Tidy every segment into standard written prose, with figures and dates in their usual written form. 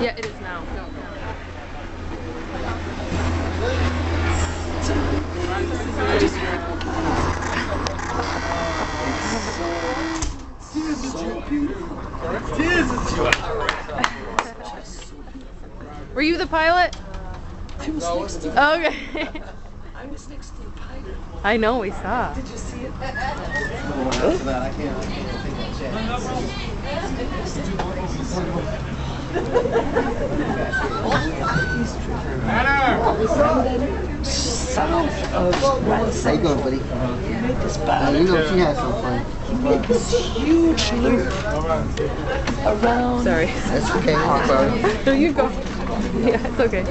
Yeah, it is now. Were you the pilot? I was next to Oh, okay. I was next to the pilot. I know, we saw. Did you see it? South of Grand Central, he made this You know she has some fun. He made this huge loop around. Sorry. That's okay. No problem. No, you go. Yeah, it's okay.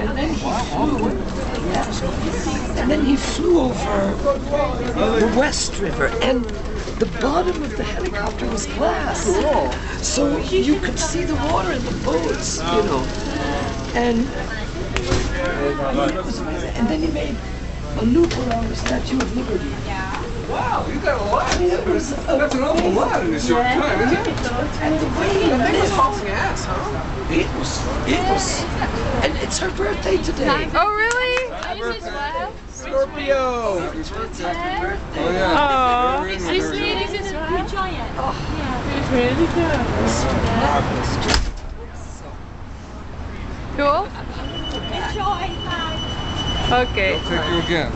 And then he flew over the West River, and the bottom of the helicopter was glass, so you could see the water in the boats, you know. And it was amazing. And then he made a loop around the Statue of Liberty. Wow, you got a lot. It was That's an awful lot in a short time, isn't it? And the way he That thing was lived, hauling ass, huh? it was, and it's her birthday today. Oh, really? Scorpio! Birthday. Oh, yeah. Aww. This is Cool? Okay. Take you again.